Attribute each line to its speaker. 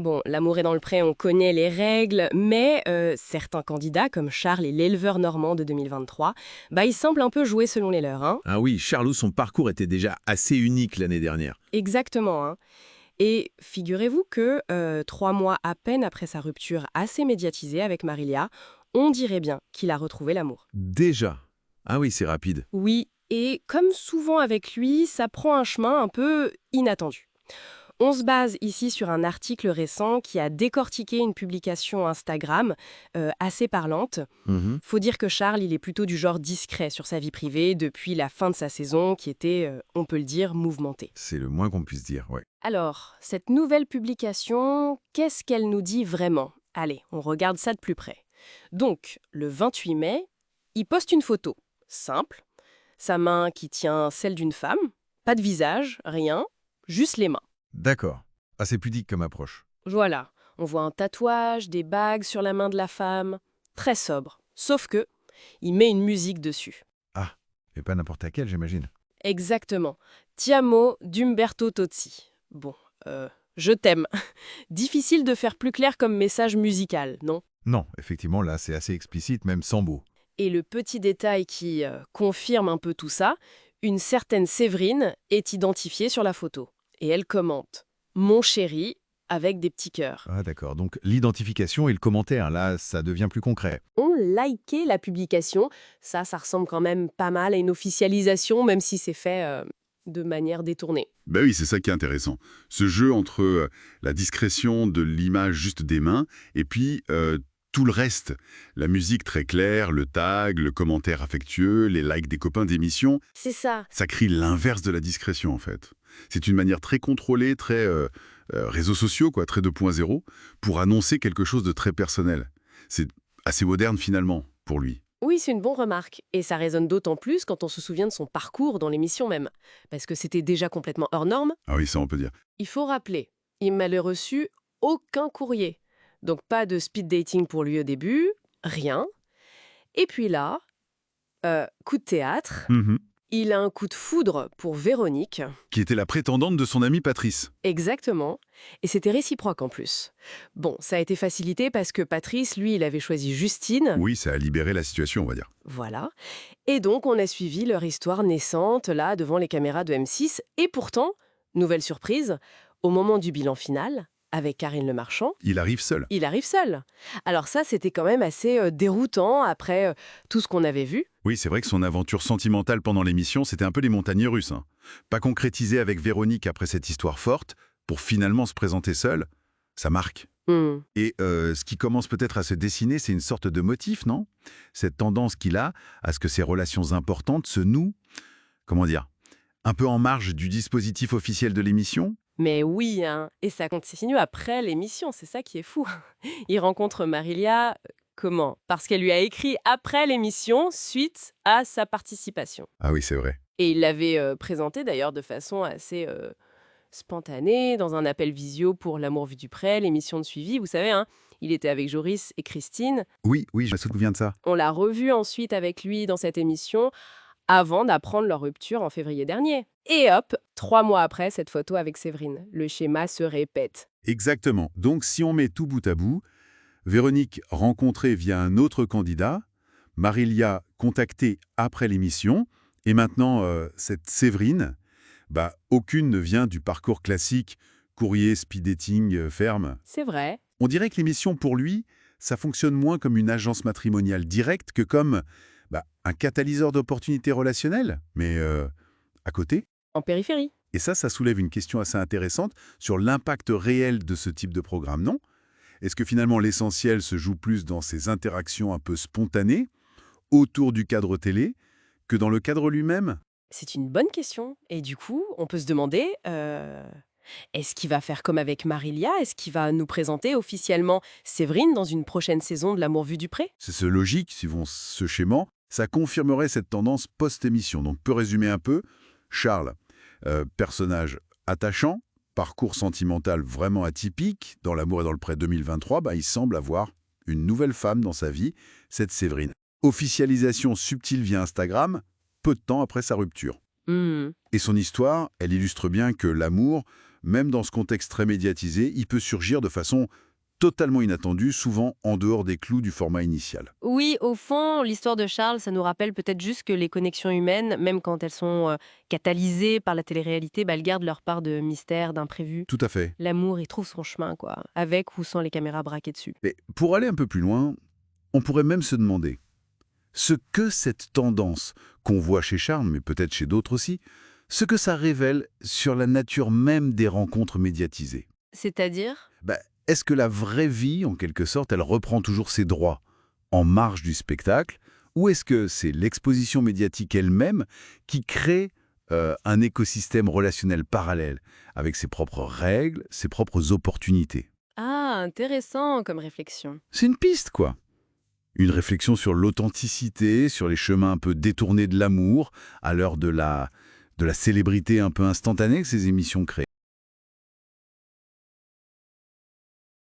Speaker 1: Bon, l'amour est dans le pré, on connaît les règles, mais certains candidats, comme Charles et l'éleveur normand de 2023, ils semblent un peu jouer selon les leurs, hein.
Speaker 2: Ah oui, Charlot, son parcours était déjà assez unique l'année dernière.
Speaker 1: Exactement, hein. Et figurez-vous que 3 mois à peine après sa rupture assez médiatisée avec Marilia, on dirait bien qu'il a retrouvé l'amour.
Speaker 2: Déjà. Ah oui, c'est rapide.
Speaker 1: Oui, et comme souvent avec lui, ça prend un chemin un peu inattendu. On se base ici sur un article récent qui a décortiqué une publication Instagram assez parlante.
Speaker 2: Mhm.
Speaker 1: Faut dire que Charles, il est plutôt du genre discret sur sa vie privée depuis la fin de sa saison qui était, on peut le dire, mouvementée.
Speaker 2: C'est le moins qu'on puisse dire, ouais.
Speaker 1: Alors, cette nouvelle publication, qu'est-ce qu'elle nous dit vraiment? Allez, on regarde ça de plus près. Donc, le 28 mai, il poste une photo, simple, sa main qui tient celle d'une femme, pas de visage, rien, juste les mains.
Speaker 2: D'accord. Assez pudique comme approche.
Speaker 1: Voilà, on voit un tatouage, des bagues sur la main de la femme, très sobre. Sauf que, il met une musique dessus.
Speaker 2: Ah, et pas n'importe laquelle, j'imagine.
Speaker 1: Exactement. Ti amo d'Umberto Tozzi. Bon, je t'aime. Difficile de faire plus clair comme message musical, non?
Speaker 2: Non, effectivement, là, c'est assez explicite, même sans mots.
Speaker 1: Et le petit détail qui confirme un peu tout ça, une certaine Séverine est identifiée sur la photo. Et elle commente « Mon chéri » avec des petits cœurs.
Speaker 2: Ah d'accord, donc l'identification et le commentaire, là, ça devient plus concret.
Speaker 1: On liké la publication. Ça ressemble quand même pas mal à une officialisation, même si c'est fait de manière détournée.
Speaker 3: Ben oui, c'est ça qui est intéressant. Ce jeu entre la discrétion de l'image juste des mains et puis tout le reste. La musique très claire, le tag, le commentaire affectueux, les likes des copains d'émission,
Speaker 1: C'est ça.
Speaker 3: ça crie l'inverse de la discrétion en fait. C'est une manière très contrôlée, très réseaux sociaux, quoi, très 2.0, pour annoncer quelque chose de très personnel. C'est assez moderne finalement pour lui.
Speaker 1: Oui, c'est une bonne remarque. Et ça résonne d'autant plus quand on se souvient de son parcours dans l'émission même. Parce que c'était déjà complètement hors norme.
Speaker 3: Ah oui, ça on peut dire.
Speaker 1: Il faut rappeler, il m'avait reçu aucun courrier. Donc pas de speed dating pour lui au début, rien. Et puis là, coup de théâtre, il a un coup de foudre pour Véronique.
Speaker 3: Qui était la prétendante de son ami Patrice.
Speaker 1: Exactement. Et c'était réciproque en plus. Bon, ça a été facilité parce que Patrice, lui, il avait choisi Justine.
Speaker 3: Oui, ça a libéré la situation, on va dire.
Speaker 1: Voilà. Et donc, on a suivi leur histoire naissante, là, devant les caméras de M6. Et pourtant, nouvelle surprise, au moment du bilan final, avec Karine Le Marchand,
Speaker 3: Il arrive seul.
Speaker 1: il arrive seul. Alors ça, c'était quand même assez déroutant après tout ce qu'on avait vu.
Speaker 3: Oui, c'est vrai que son aventure sentimentale pendant l'émission, c'était un peu les montagnes russes. Pas concrétisé avec Véronique après cette histoire forte, pour finalement se présenter seul, ça marque.
Speaker 1: Hmm.
Speaker 3: Et ce qui commence peut-être à se dessiner, c'est une sorte de motif, non? Cette tendance qu'il a à ce que ces relations importantes se nouent, comment dire, un peu en marge du dispositif officiel de l'émission.
Speaker 1: Mais oui, hein. Et ça continue après l'émission, c'est ça qui est fou. Il rencontre Marilia, comment? Parce qu'elle lui a écrit après l'émission, suite à sa participation.
Speaker 3: Ah oui, c'est vrai.
Speaker 1: Et il l'avait présenté d'ailleurs de façon assez spontanée, dans un appel visio pour L'amour vu du près, l'émission de suivi. Vous savez, hein, il était avec Joris et Christine.
Speaker 3: Oui, je me souviens de ça.
Speaker 1: On l'a revu ensuite avec lui dans cette émission, avant d'apprendre leur rupture en février dernier. Et hop, 3 mois après, cette photo avec Séverine. Le schéma se répète.
Speaker 3: Exactement. Donc, si on met tout bout à bout, Véronique rencontrée via un autre candidat, Marilia contactée après l'émission, et maintenant cette Séverine, aucune ne vient du parcours classique, courrier, speed dating, ferme.
Speaker 1: C'est vrai.
Speaker 3: On dirait que l'émission, pour lui, ça fonctionne moins comme une agence matrimoniale directe que comme un catalyseur d'opportunités relationnelles, mais à côté.
Speaker 1: En périphérie.
Speaker 3: Et ça soulève une question assez intéressante sur l'impact réel de ce type de programme, non? Est-ce que finalement l'essentiel se joue plus dans ces interactions un peu spontanées, autour du cadre télé, que dans le cadre lui-même?
Speaker 1: C'est une bonne question. Et du coup, on peut se demander, est-ce qu'il va faire comme avec Marilia? Est-ce qu'il va nous présenter officiellement Séverine dans une prochaine saison de L'amour vu du pré?
Speaker 3: C'est ce logique, suivant ce schéma, ça confirmerait cette tendance post-émission. Donc, peut résumer un peu. Charles, personnage attachant, parcours sentimental vraiment atypique. Dans L'amour et dans le pré 2023, il semble avoir une nouvelle femme dans sa vie, cette Séverine. Officialisation subtile via Instagram, peu de temps après sa rupture.
Speaker 1: Hmm.
Speaker 3: Et son histoire, elle illustre bien que l'amour, même dans ce contexte très médiatisé, il peut surgir de façon totalement inattendue, souvent en dehors des clous du format initial.
Speaker 1: Oui, au fond, l'histoire de Charles, ça nous rappelle peut-être juste que les connexions humaines, même quand elles sont catalysées par la télé-réalité, elles gardent leur part de mystère, d'imprévu.
Speaker 3: Tout à fait.
Speaker 1: L'amour, il trouve son chemin, quoi, avec ou sans les caméras braquées dessus.
Speaker 3: Mais pour aller un peu plus loin, on pourrait même se demander ce que cette tendance qu'on voit chez Charles, mais peut-être chez d'autres aussi, ce que ça révèle sur la nature même des rencontres médiatisées.
Speaker 1: C'est-à-dire?
Speaker 3: Est-ce que la vraie vie, en quelque sorte, elle reprend toujours ses droits en marge du spectacle, ou est-ce que c'est l'exposition médiatique elle-même qui crée un écosystème relationnel parallèle, avec ses propres règles, ses propres opportunités?
Speaker 1: Ah, intéressant comme réflexion.
Speaker 3: C'est une piste, quoi. Une réflexion sur l'authenticité, sur les chemins un peu détournés de l'amour, à l'heure de la célébrité un peu instantanée que ces émissions créent.